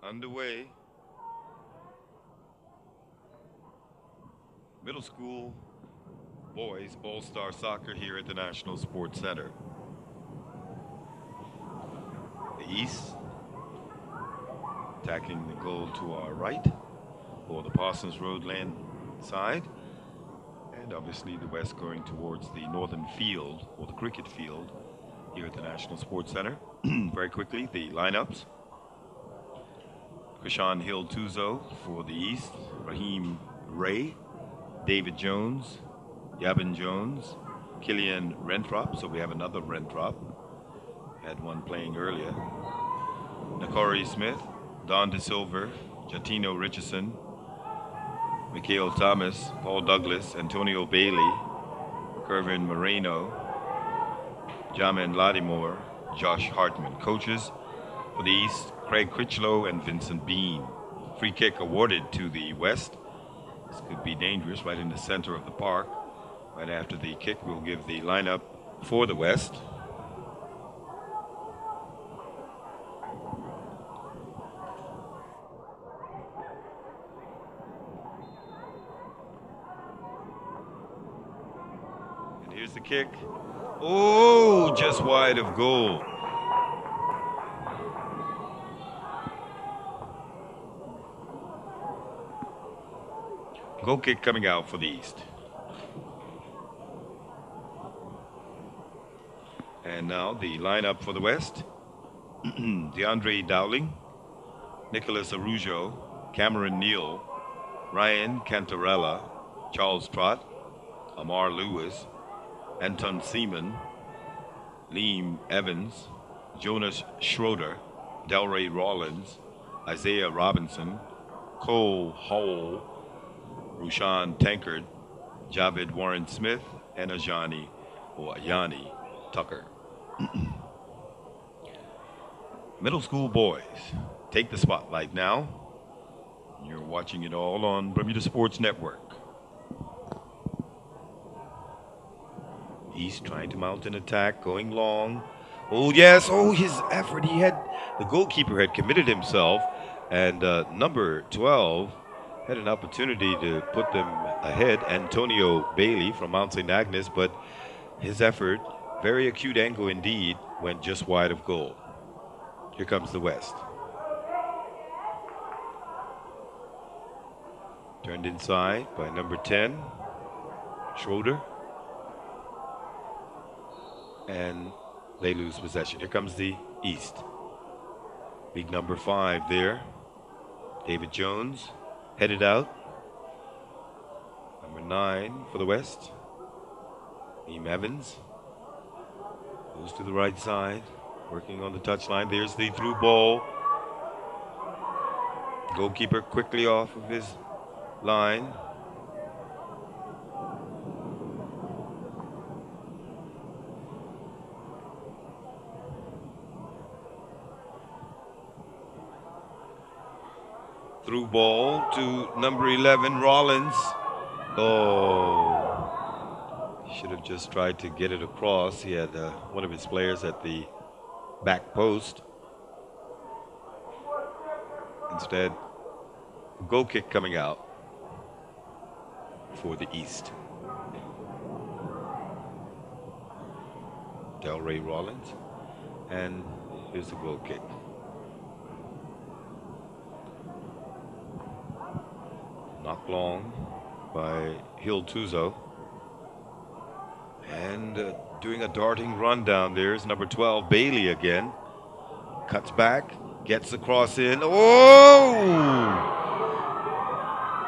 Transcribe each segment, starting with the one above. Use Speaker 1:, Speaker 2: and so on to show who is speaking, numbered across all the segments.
Speaker 1: Underway. Middle school boys All-Star Soccer here at the National Sports Center. The East attacking the goal to our right, or the Parsons Road land side. And obviously the West going towards the northern field, or the cricket field, here at the National Sports Center. Very quickly, the lineups. Krishan Hill Tuzo for the East, Raheem Ray, David Jones, Yabin Jones, Killian Rentrop, so we have another Rentrop. Had one playing earlier. Nakori Smith, Don DeSilver, Jatino Richardson, Mikhail Thomas, Paul Douglas, Antonio Bailey, Kervin Moreno, Jamin Lattimore, Josh Hartman. Coaches for the East, Craig Critchlow and Vincent Bean. Free kick awarded to the West. This could be dangerous right in the center of the park. Right after the kick, we'll give the lineup for the West. And here's the kick. Oh, just wide of goal. Goal kick coming out for the East. And now the lineup for the West. DeAndre Dowling, Nicholas Arujo, Cameron Neal, Ryan Cantarella, Charles Trott, Amar Lewis, Anton Seaman, Liam Evans, Jonas Schroeder, Delray Rollins, Isaiah Robinson, Cole Howell, Rushan Tankard, Javid Warren Smith, and Ajani or Ayani Tucker. Middle school boys take the spotlight now. You're watching it all on Bermuda Sports Network. East trying to mount an attack, going long. Oh yes, oh his effort. The goalkeeper had committed himself, and number 12 had an opportunity to put them ahead, Antonio Bailey from Mount St. Agnes, but his effort, very acute angle indeed, went just wide of goal. Here comes the West. Turned inside by number 10, Schroeder. And they lose possession. Here comes the East. Big number 5 there. David Jones headed out. Number 9 for the West. Liam Evans goes to the right side, working on the touchline. There's the through ball. Goalkeeper quickly off of his line. Through ball to number 11, Rollins. Oh, he should have just tried to get it across. He had one of his players at the back post. Instead, goal kick coming out for the East. Delray Rollins. And here's the goal kick. Knocked long by Hill Tuzo. And doing a darting run down there is number 12, Bailey again. Cuts back, gets the cross in. Oh!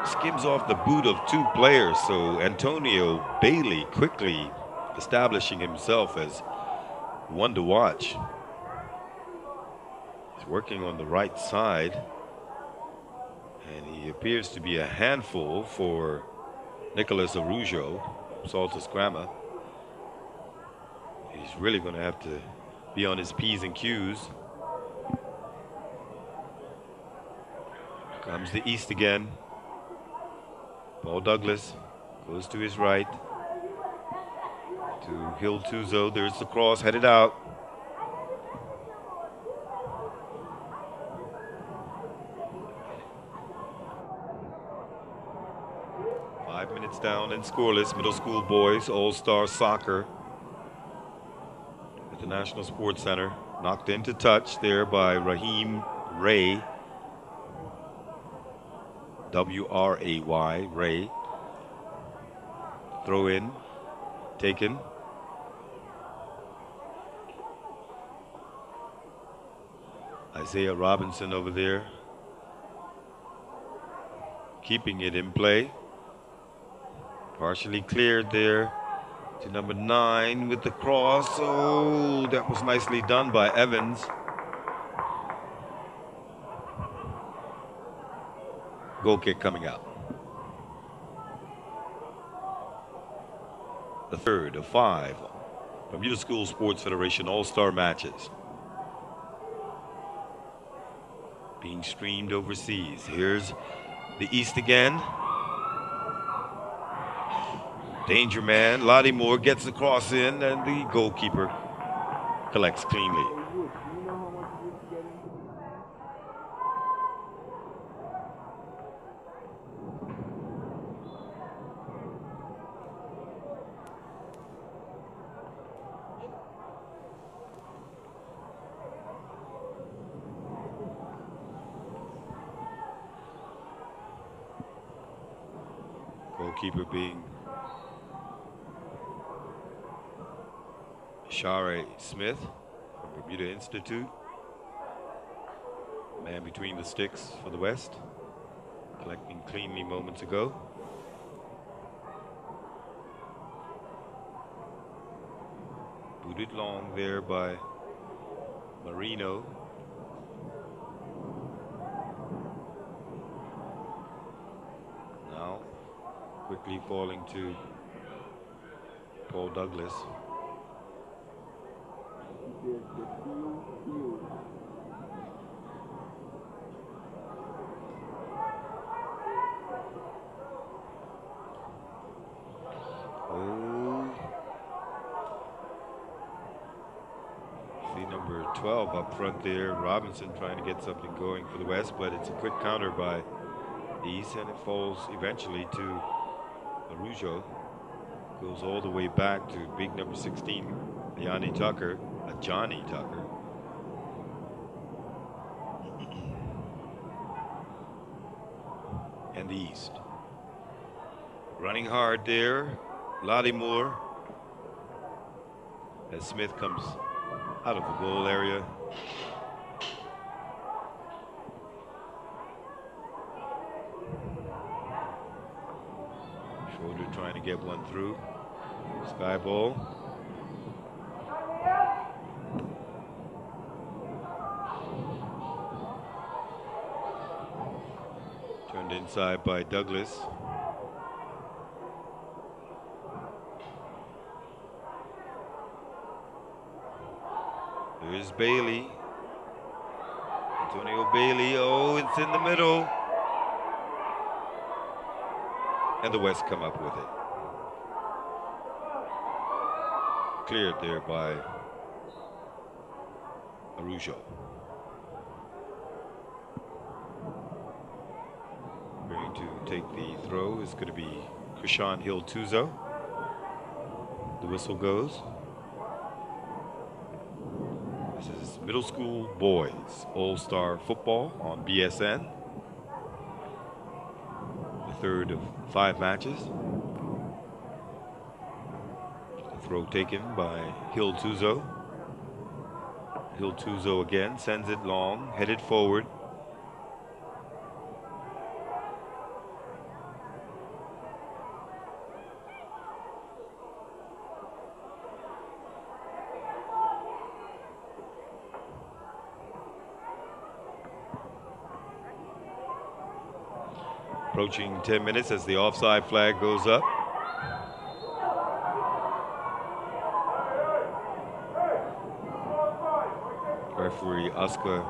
Speaker 1: Skims off the boot of 2 players. So Antonio Bailey quickly establishing himself as one to watch. He's working on the right side. And he appears to be a handful for Nicholas Arujo, Saltus Grammar. He's really going to have to be on his P's and Q's. Comes the East again. Paul Douglas goes to his right. To Hill Tuzo. There's the cross headed out. 5 minutes down and scoreless. Middle school boys, All-Star Soccer at the National Sports Center. Knocked into touch there by Raheem Ray. W-R-A-Y, Ray. Throw in, taken. Isaiah Robinson over there, keeping it in play. Partially cleared there to number 9 with the cross. Oh, that was nicely done by Evans. Goal kick coming out. The third of 5 Bermuda School Sports Federation All-Star matches being streamed overseas. Here's the East again. Danger man, Lottie Moore gets the cross in, and the goalkeeper collects cleanly. Goalkeeper being Shari Smith from Bermuda Institute. Man between the sticks for the West, collecting cleanly moments ago. Booted long there by Marino. Now quickly falling to Paul Douglas. Oh, see number 12 up front there, Robinson trying to get something going for the West, but it's a quick counter by the East, and it falls eventually to Arujo. Goes all the way back to big number 16, Johnny Tucker. And the East. Running hard there, Lottie Moore. As Smith comes out of the goal area. Schroeder trying to get one through. Sky ball. Turned inside by Douglas. Here's Bailey. Antonio Bailey. Oh, it's in the middle. And the West come up with it. Cleared there by Arujo. Going to take the throw is going to be Krishan Hill-Tuzo. The whistle goes. This is middle school boys All-Star football on BSN. The third of 5 matches. The throw taken by Hill-Tuzo. Hill-Tuzo again sends it long, headed forward. Approaching 10 minutes as the offside flag goes up. Referee Oscar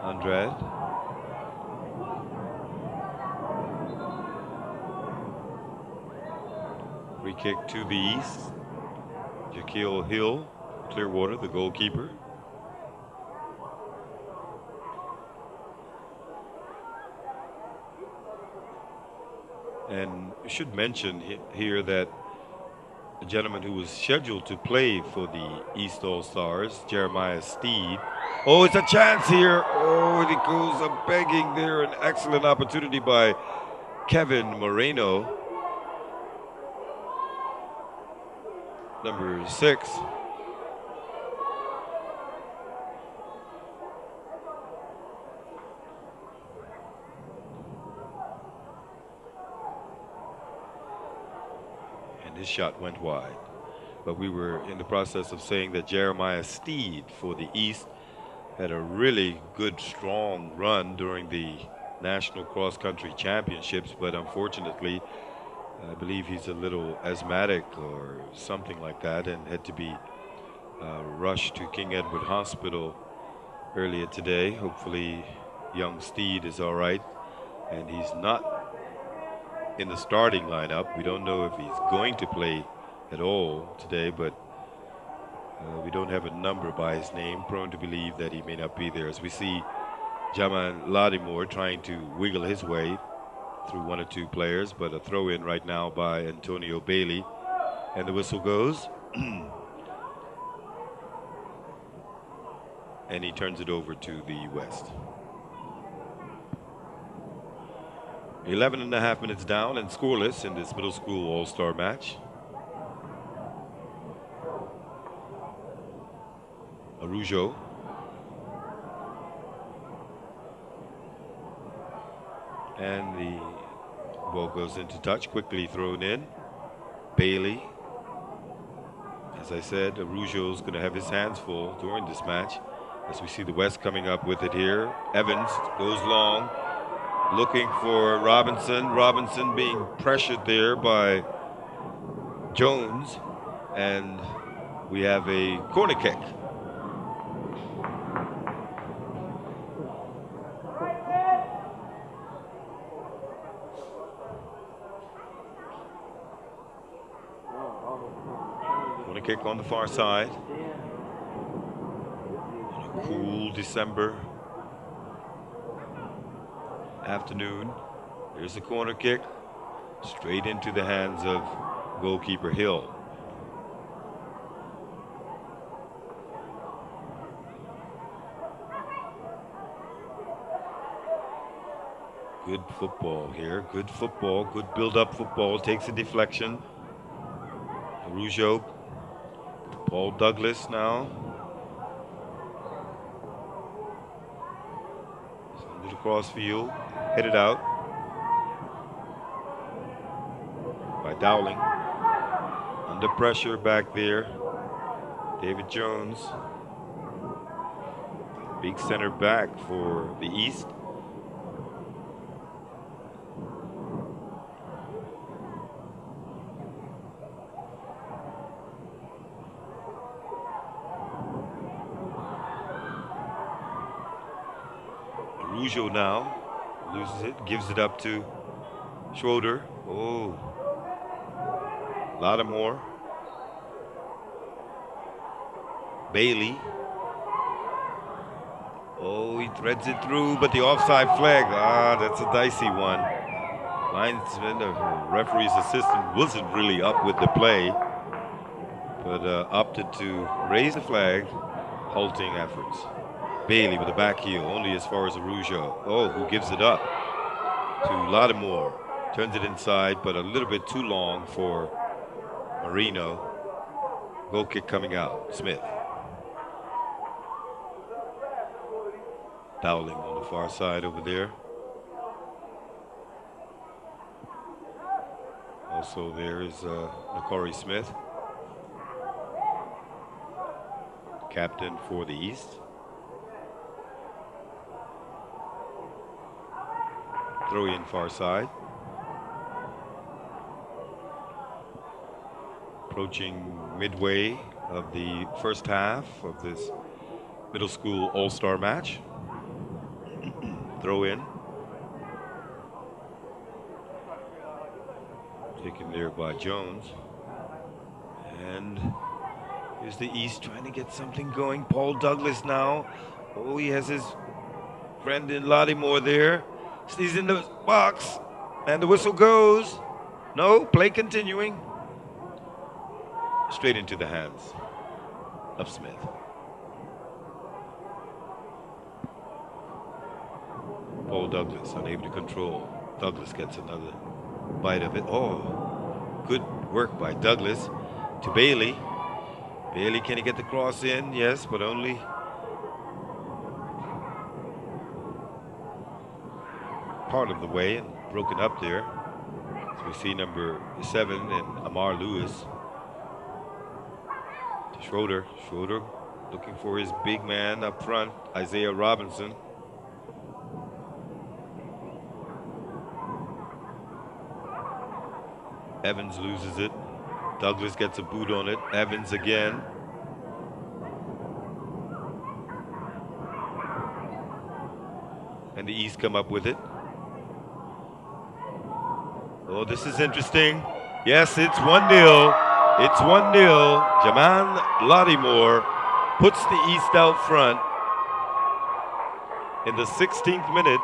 Speaker 1: Andrade. Free kick to the East. Jaquil Hill, Clearwater, the goalkeeper. And I should mention here that the gentleman who was scheduled to play for the East All-Stars, Jeremiah Steed. Oh, it's a chance here. Oh, and it goes a begging there. An excellent opportunity by Kevin Moreno, number 6. And his shot went wide. But we were in the process of saying that Jeremiah Steed for the East had a really good, strong run during the National Cross Country Championships, but unfortunately, I believe he's a little asthmatic or something like that and had to be rushed to King Edward Hospital earlier today. Hopefully, young Steed is all right, and he's not in the starting lineup. We don't know if he's going to play at all today, but we don't have a number by his name, prone to believe that he may not be there. As we see Jaman Lattimore trying to wiggle his way through one or two players, but a throw in right now by Antonio Bailey, and the whistle goes. And he turns it over to the West. 11.5 minutes down and scoreless in this middle school all-star match. Arujo. And the ball goes into touch, quickly thrown in. Bailey. As I said, Arujo's going to have his hands full during this match. As we see the West coming up with it here. Evans goes long, looking for Robinson. Robinson being pressured there by Jones. And we have a corner kick. Corner kick on the far side. On a cool December afternoon. Here's the corner kick, straight into the hands of goalkeeper Hill. Good football here, good football, good build-up football, takes a deflection. Arujo, Paul Douglas now. Send it across field, headed out by Dowling. Under pressure back there, David Jones. Big center back for the East. Arujo now loses it, gives it up to Schroeder. Oh, Lattimore. Bailey. Oh, he threads it through, but the offside flag. Ah, that's a dicey one. Linesman, the referee's assistant, wasn't really up with the play, but opted to raise the flag, halting efforts. Bailey with a back heel, only as far as Arujo. Oh, who gives it up to Lattimore. Turns it inside, but a little bit too long for Moreno. Goal kick coming out. Smith. Dowling on the far side over there. Also there is Nakori Smith, captain for the East. Throw in far side. Approaching midway of the first half of this middle school all-star match. Throw in. Taken there by Jones. And here's the East trying to get something going. Paul Douglas now. Oh, he has his friend in Lattimore there. He's in the box. And the whistle goes. No, play continuing. Straight into the hands of Smith. Paul Douglas unable to control. Douglas gets another bite of it. Oh, good work by Douglas to Bailey. Bailey, can he get the cross in? Yes, but only part of the way and broken up there. So we see number 7 and Amar Lewis. To Schroeder. Schroeder looking for his big man up front, Isaiah Robinson. Evans loses it. Douglas gets a boot on it. Evans again. And the East come up with it. Oh, this is interesting. Yes, it's 1-0. It's 1-0. Jaman Lattimore puts the East out front in the 16th minute.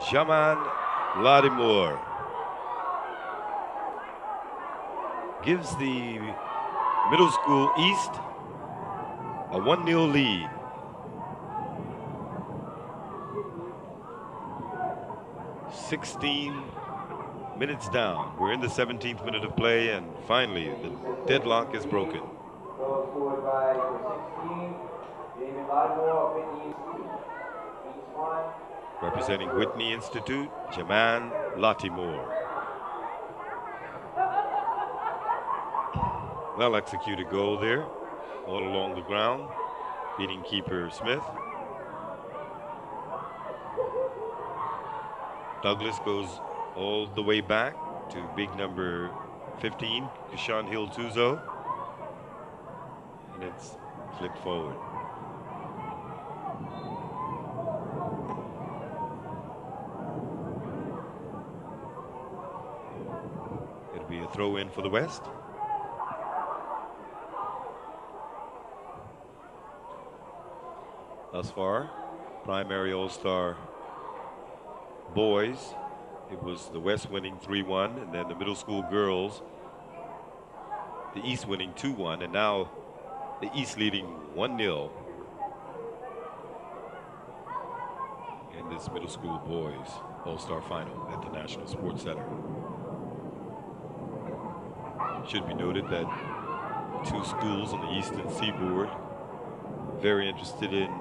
Speaker 1: Jaman Lattimore gives the middle school East a 1-0 lead. "16 minutes down. We're in the 17th minute of play, and finally the deadlock is broken. Representing Whitney Institute, Jaman Lattimore. Well executed goal there, all along the ground, beating keeper Smith. Douglas goes all the way back to big number 15, Kishan Hill Tuzo, and it's flipped forward. It'll be a throw in for the West. Thus far, primary All-Star boys, it was the West winning 3-1, and then the middle school girls, the East winning 2-1, and now the East leading 1-0 in this middle school boys All-Star final at the National Sports Center. It should be noted that 2 schools on the Eastern Seaboard very interested in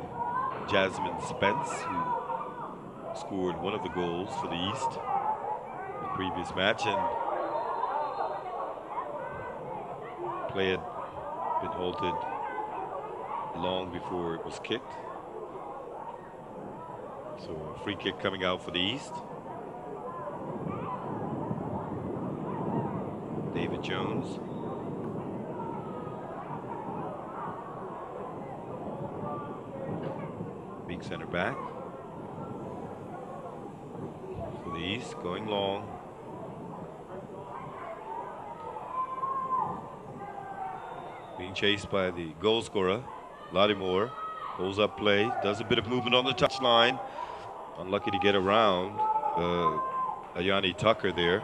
Speaker 1: Jasmine Spence, who scored one of the goals for the East in the previous match, and play had been halted long before it was kicked. So a free kick coming out for the East. David Jones. Big center back. For the East, going long. Being chased by the goal scorer, Lattimore. Pulls up play, does a bit of movement on the touchline. Unlucky to get around Ayani Tucker there,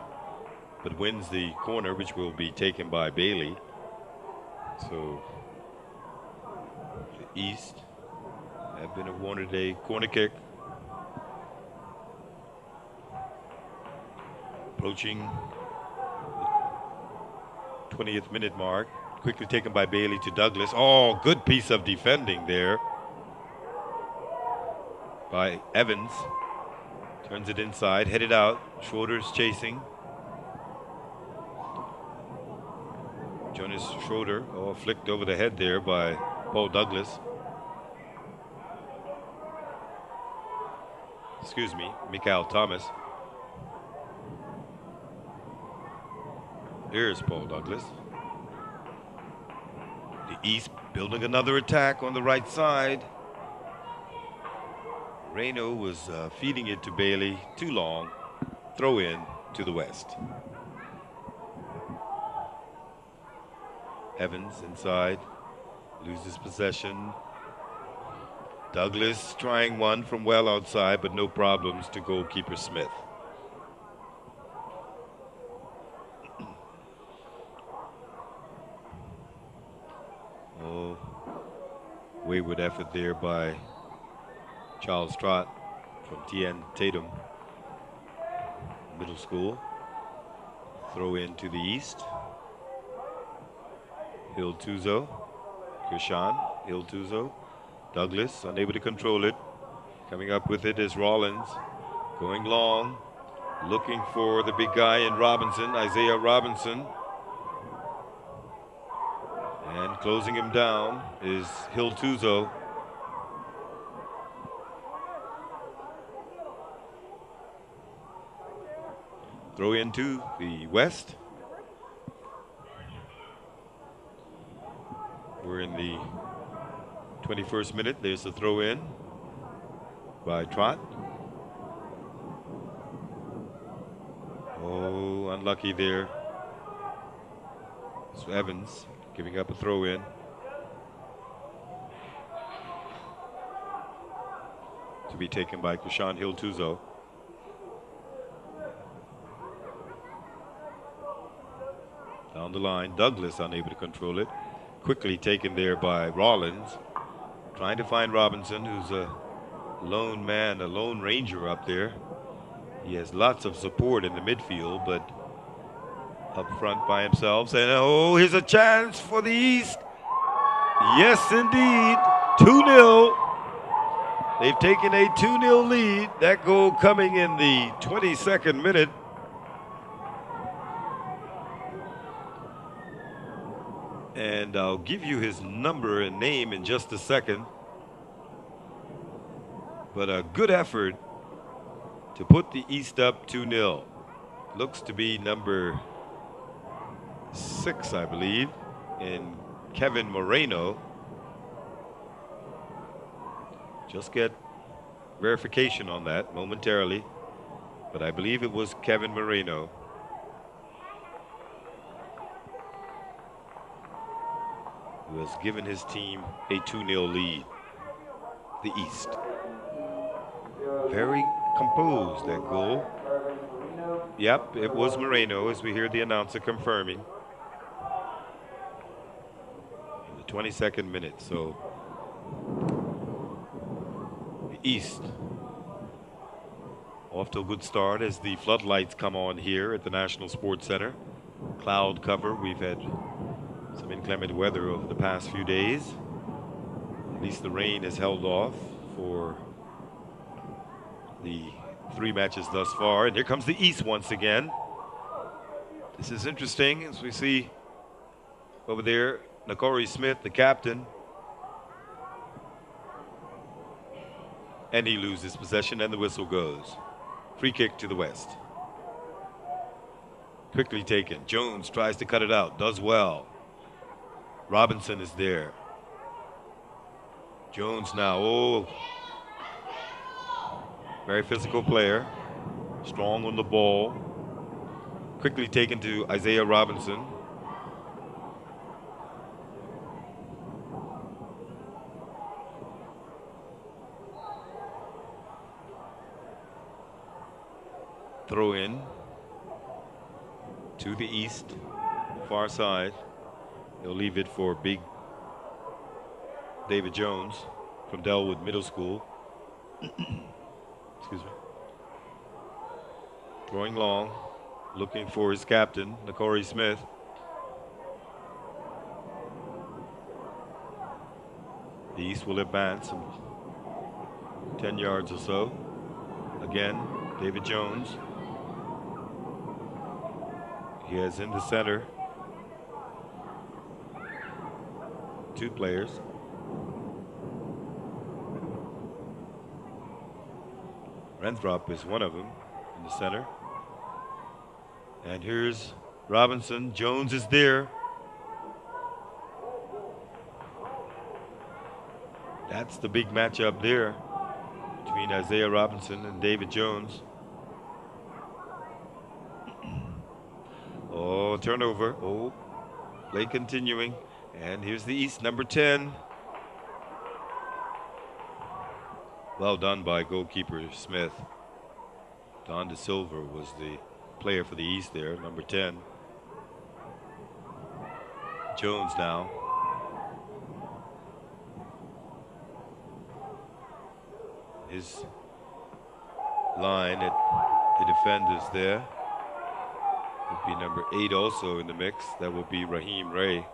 Speaker 1: but wins the corner, which will be taken by Bailey. So the East have been awarded a corner kick. Approaching the 20th minute mark. Quickly taken by Bailey to Douglas. Oh, good piece of defending there by Evans. Turns it inside, headed out. Schroeder's chasing. Jonas Schroeder, oh, flicked over the head there by Paul Douglas. Excuse me, Mikael Thomas. Here's Paul Douglas. The East building another attack on the right side. Reno was feeding it to Bailey, too long. Throw in to the West. Evans inside, loses possession. Douglas trying one from well outside, but no problems to goalkeeper Smith. Oh, wayward effort there by Charles Trott from T.N. Tatum Middle School. Throw in to the east. Hiltuzo, Krishan, Hiltuzo, Douglas unable to control it. Coming up with it is Rollins, going long, looking for the big guy in Robinson, Isaiah Robinson. And closing him down is Hiltuzo. Throw into the west. We're in the 21st minute. There's the throw in by Trott. Oh, unlucky there. So Evans giving up a throw in. To be taken by Krishan Hiltuzo. Down the line, Douglas unable to control it. Quickly taken there by Rollins. Trying to find Robinson, who's a lone man, a lone ranger up there. He has lots of support in the midfield, but up front by himself. And oh, here's a chance for the East. Yes, indeed. 2-0. They've taken a 2-0 lead. That goal coming in the 22nd minute. And I'll give you his number and name in just a second. But a good effort to put the East up 2-0. Looks to be number 6, I believe, in Kevin Moreno. Just get verification on that momentarily. But I believe it was Kevin Moreno. Who has given his team a 2-0 lead. The East. Very composed, that goal. Yep, it was Moreno, as we hear the announcer confirming. In the 22nd minute, so the East off to a good start as the floodlights come on here at the National Sports Center. Cloud cover. We've had some inclement weather over the past few days. At least the rain has held off for the 3 matches thus far. And here comes the East once again. This is interesting as we see over there Nakori Smith, the captain. And he loses possession and the whistle goes. Free kick to the West. Quickly taken. Jones tries to cut it out. Does well. Robinson is there. Jones now. Oh. Very physical player. Strong on the ball. Quickly taken to Isaiah Robinson. Throw in to the East, far side. They'll leave it for big David Jones from Delwood Middle School. Excuse me. Throwing long, looking for his captain, Nakori Smith. The East will advance some 10 yards or so. Again, David Jones. He has in the center 2 players. Renthrop is one of them in the center. And here's Robinson. Jones is there. That's the big matchup there between Isaiah Robinson and David Jones. Oh, turnover. Oh, play continuing. And here's the East, number 10. Well done by goalkeeper Smith. Don De Silva was the player for the East there, number 10. Jones now. His line at the defenders there would be number 8 also in the mix. That would be Raheem Ray.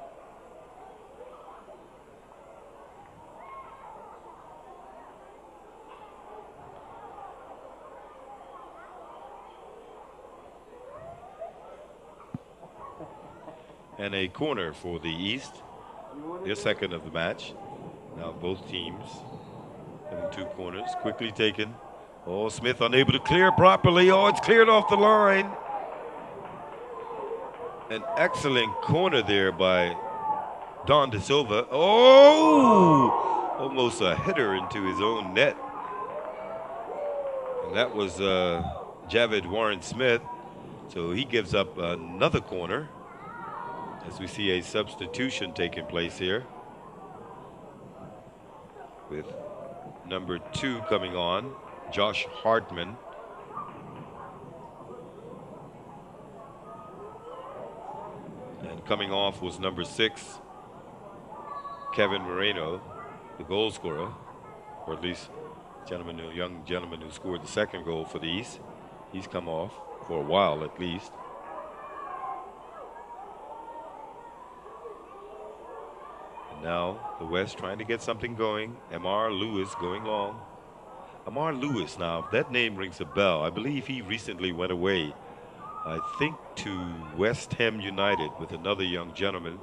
Speaker 1: And a corner for the East. Their second of the match. Now both teams having 2 corners. Quickly taken. Oh, Smith unable to clear properly. Oh, it's cleared off the line. An excellent corner there by Don De Silva. Oh! Almost a header into his own net. And that was Javid Warren Smith. So he gives up another corner as we see a substitution taking place here with number 2 coming on, Josh Hartman. And coming off was number 6, Kevin Moreno, the goal scorer, or at least young gentleman who scored the second goal for the East. He's come off for a while at least. And now the West trying to get something going. Amar Lewis going long. Amar Lewis, now if that name rings a bell, I believe he recently went away, I think, to West Ham United with another young gentleman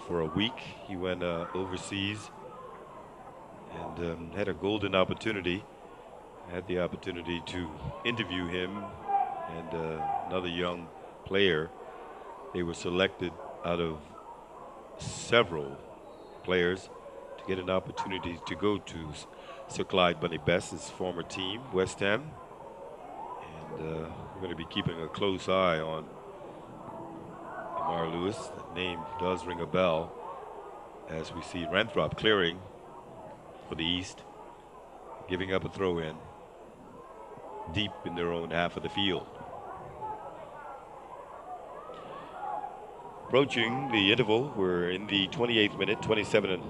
Speaker 1: for a week. He went overseas and had a golden opportunity. Had the opportunity to interview him and another young player. They were selected out of several players to get an opportunity to go to Sir Clyde Bunny Best's former team, West Ham. And we're going to be keeping a close eye on Amar Lewis. That name does ring a bell as we see Renthrop clearing for the East, giving up a throw-in deep in their own half of the field. Approaching the interval, we're in the 28th minute, 27 and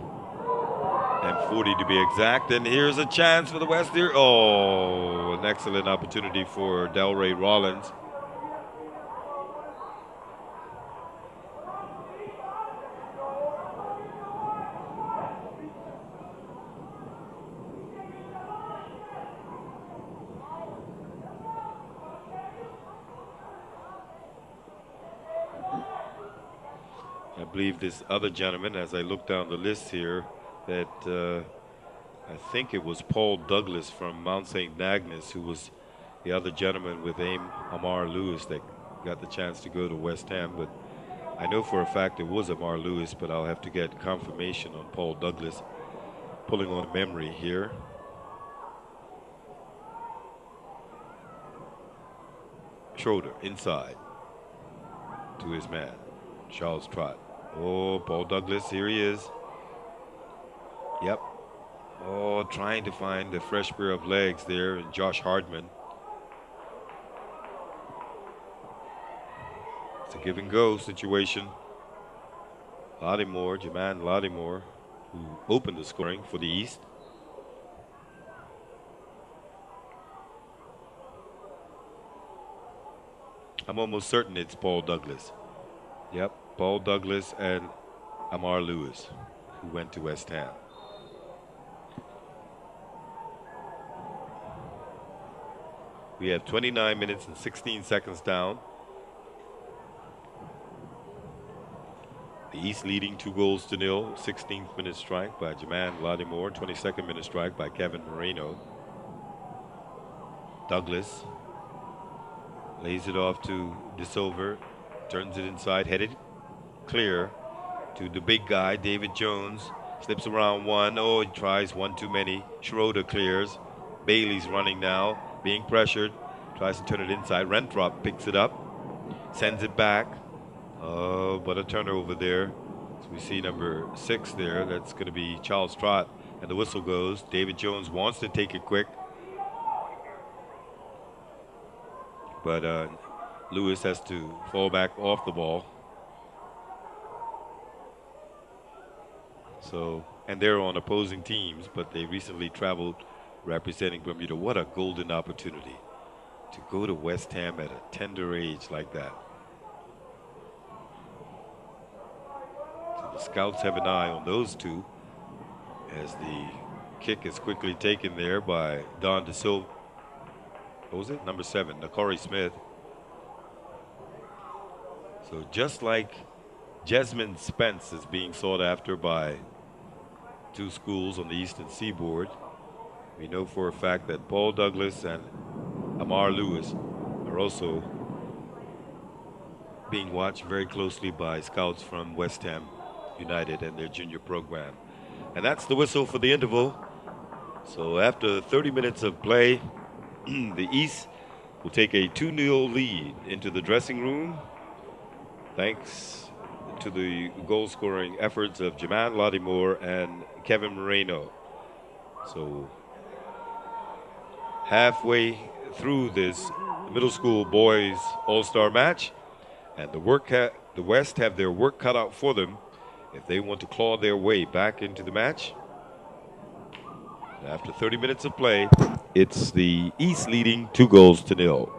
Speaker 1: 40 to be exact. And here's a chance for the West here. Oh, an excellent opportunity for Delray Rollins. I believe this other gentleman, as I look down the list here, that I think it was Paul Douglas from Mount St. Agnes, who was the other gentleman with Amar Lewis that got the chance to go to West Ham. But I know for a fact it was Amar Lewis, but I'll have to get confirmation on Paul Douglas. Pulling on memory here. Schroeder inside to his man, Charles Trott. Oh, Paul Douglas, here he is. Yep. Oh, trying to find a fresh pair of legs there, and Josh Hardman. It's a give and go situation. Jaman Lattimore, who opened the scoring for the East. I'm almost certain it's Paul Douglas. Yep, Paul Douglas and Amar Lewis, who went to West Ham. We have 29 minutes and 16 seconds down. The East leading 2-0. 16th minute strike by Jaman Lattimore. 22nd minute strike by Kevin Moreno. Douglas lays it off to De Silva. Turns it inside, headed clear to the big guy, David Jones. Slips around one. Oh, he tries one too many. Schroeder clears. Bailey's running now, being pressured. Tries to turn it inside. Renthrop picks it up, sends it back. Oh, but a turnover there. So we see number 6 there. That's going to be Charles Trott And the whistle goes. David Jones wants to take it quick, but Lewis has to fall back off the ball. So, and they're on opposing teams, but they recently traveled representing Bermuda. What a golden opportunity to go to West Ham at a tender age like that. So the scouts have an eye on those two as the kick is quickly taken there by Don DeSilva. What was it? Number 7, Nakari Smith. So just like Jesmyn Spence is being sought after by 2 schools on the Eastern Seaboard, we know for a fact that Paul Douglas and Amar Lewis are also being watched very closely by scouts from West Ham United and their junior program. And that's the whistle for the interval. So after 30 minutes of play, the East will take a 2-0 lead into the dressing room, thanks to the goal-scoring efforts of Jaman Lattimore and Kevin Moreno. So halfway through this middle school boys all-star match, and the West have their work cut out for them if they want to claw their way back into the match. After 30 minutes of play, it's the East leading 2-0.